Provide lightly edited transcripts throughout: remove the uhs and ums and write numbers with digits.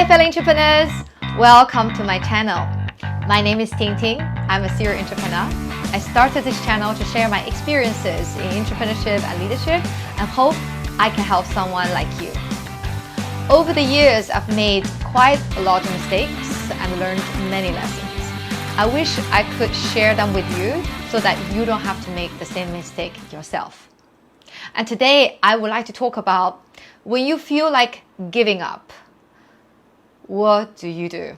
Hi fellow entrepreneurs, welcome to my channel. My name is Ting Ting. I'm a serial entrepreneur. I started this channel to share my experiences in entrepreneurship and leadership and hope I can help someone like you. Over the years, I've made quite a lot of mistakes and learned many lessons. I wish I could share them with you so that you don't have to make the same mistake yourself. And today, I would like to talk about when you feel like giving up. What do you do?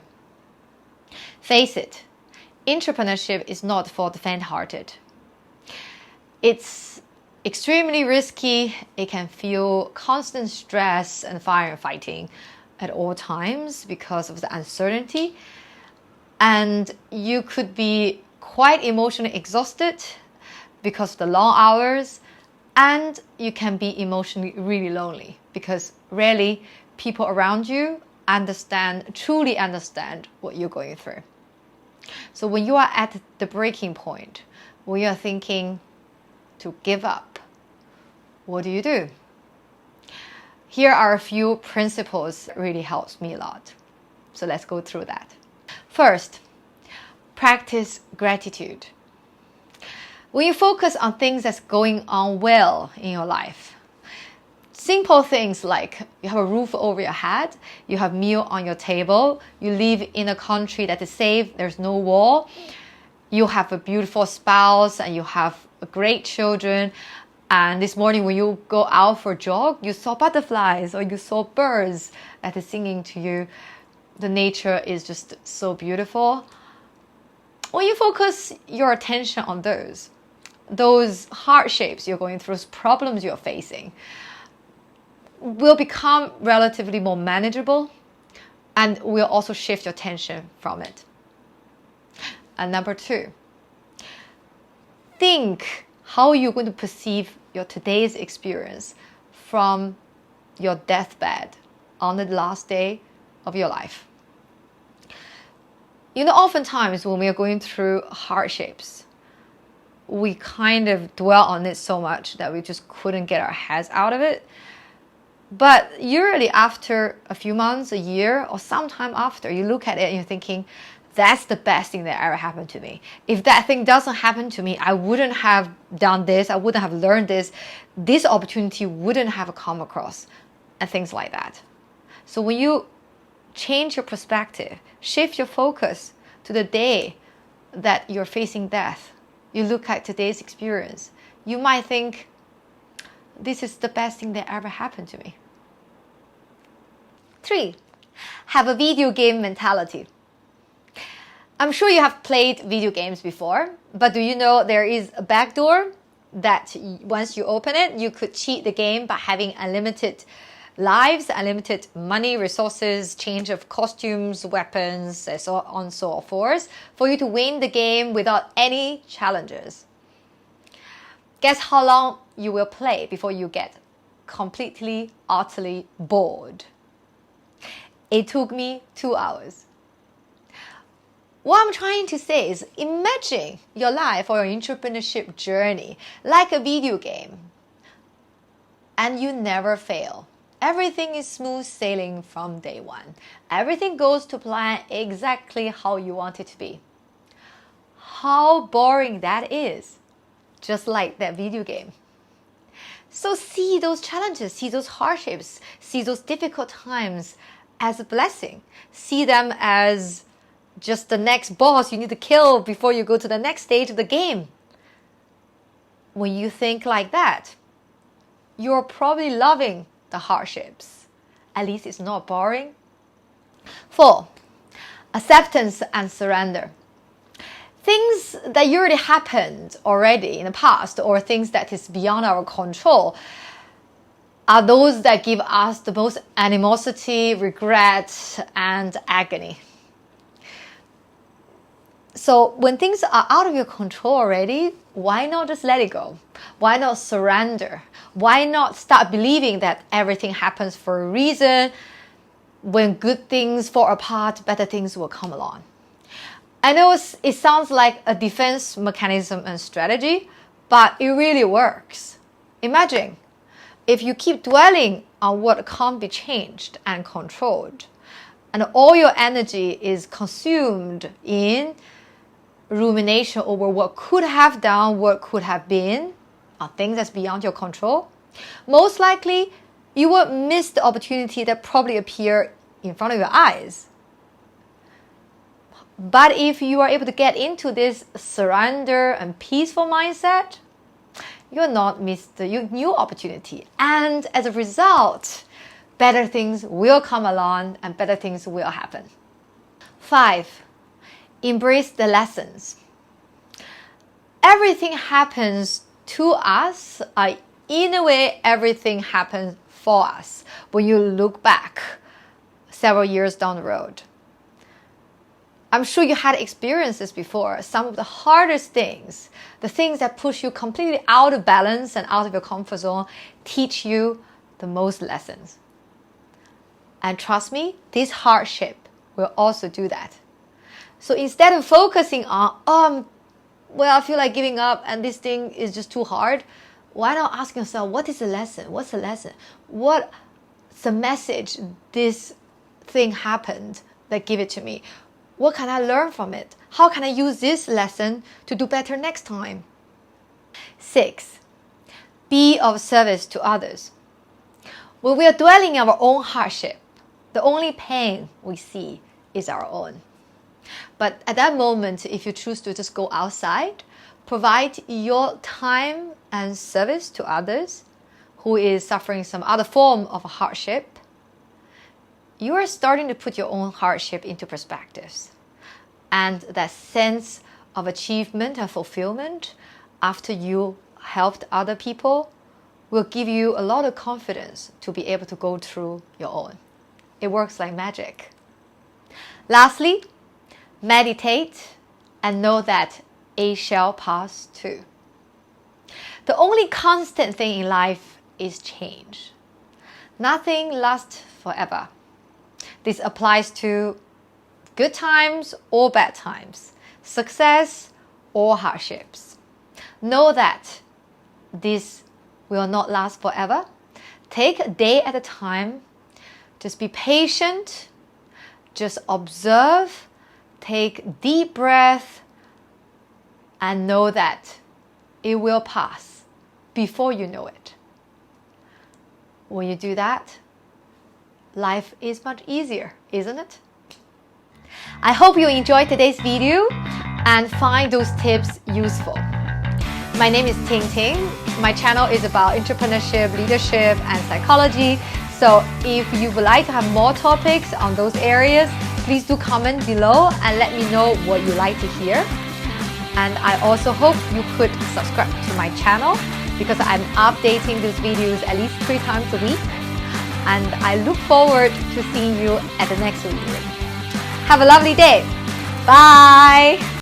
Face it, entrepreneurship is not for the faint-hearted. It's extremely risky. It can feel constant stress and firefighting at all times because of the uncertainty. And you could be quite emotionally exhausted because of the long hours. And you can be emotionally really lonely because rarely people around you truly understand what you're going through. So when you are at the breaking point, when you're thinking to give up, what do? Here are a few principles that really helps me a lot. So let's go through that. First, practice gratitude. When you focus on things that's going on well in your life, simple things like you have a roof over your head, you have meal on your table, you live in a country that is safe, there's no war, you have a beautiful spouse and you have great children, and this morning when you go out for a jog, you saw butterflies or you saw birds that is singing to you. The nature is just so beautiful. When you focus your attention on those hardships you're going through, those problems you're facing, will become relatively more manageable and will also shift your attention from it. And number two, think how you're going to perceive your today's experience from your deathbed on the last day of your life. You know, oftentimes when we are going through hardships, we kind of dwell on it so much that we just couldn't get our heads out of it. But usually after a few months, a year, or sometime after, you look at it and you're thinking, that's the best thing that ever happened to me. If that thing doesn't happen to me, I wouldn't have done this, I wouldn't have learned this opportunity wouldn't have come across, and things like that. So when you change your perspective, shift your focus to the day that you're facing death, you look at today's experience, you might think, this is the best thing that ever happened to me. 3. Have a video game mentality. I'm sure you have played video games before, but do you know there is a backdoor that once you open it, you could cheat the game by having unlimited lives, unlimited money, resources, change of costumes, weapons, and so on and so forth, for you to win the game without any challenges. Guess how long you will play before you get completely, utterly bored? It took me 2 hours. What I'm trying to say is imagine your life or your entrepreneurship journey like a video game, and you never fail. Everything is smooth sailing from day one. Everything goes to plan exactly how you want it to be. How boring that is, just like that video game. So see those challenges, see those hardships, see those difficult times as a blessing. See them as just the next boss you need to kill before you go to the next stage of the game. When you think like that, you're probably loving the hardships. At least it's not boring. 4. Acceptance and surrender. Things that already happened already in the past, or things that is beyond our control, are those that give us the most animosity, regret, and agony. So when things are out of your control already, why not just let it go? Why not surrender? Why not start believing that everything happens for a reason? When good things fall apart, better things will come along. I know it sounds like a defense mechanism and strategy, but it really works. Imagine if you keep dwelling on what can't be changed and controlled, and all your energy is consumed in rumination over what could have done, what could have been, or things that's beyond your control, most likely you will miss the opportunity that probably appear in front of your eyes. But if you are able to get into this surrender and peaceful mindset, you'll not miss the new opportunity. And as a result, better things will come along and better things will happen. 5, embrace the lessons. Everything happens to us. In a way, everything happens for us when you look back several years down the road. I'm sure you had experiences before. Some of the hardest things, the things that push you completely out of balance and out of your comfort zone, teach you the most lessons. And trust me, this hardship will also do that. So instead of focusing on, I feel like giving up and this thing is just too hard, why not ask yourself, what is the lesson? What's the lesson? What's the message this thing happened that give it to me? What can I learn from it? How can I use this lesson to do better next time? 6, be of service to others. When we are dwelling in our own hardship, the only pain we see is our own. But at that moment, if you choose to just go outside, provide your time and service to others who is suffering some other form of hardship, you are starting to put your own hardship into perspectives. And that sense of achievement and fulfillment after you helped other people will give you a lot of confidence to be able to go through your own. It works like magic. Lastly, meditate and know that it shall pass too. The only constant thing in life is change. Nothing lasts forever. This applies to good times or bad times, success or hardships. Know that this will not last forever. Take a day at a time. Just be patient. Just observe. Take deep breath. And know that it will pass before you know it. When you do that, life is much easier, isn't it? I hope you enjoyed today's video and find those tips useful. My name is Ting Ting. My channel is about entrepreneurship, leadership, and psychology. So if you would like to have more topics on those areas, please do comment below and let me know what you like to hear. And I also hope you could subscribe to my channel because I'm updating these videos at least 3 times a week. And I look forward to seeing you at the next video. Have a lovely day. Bye.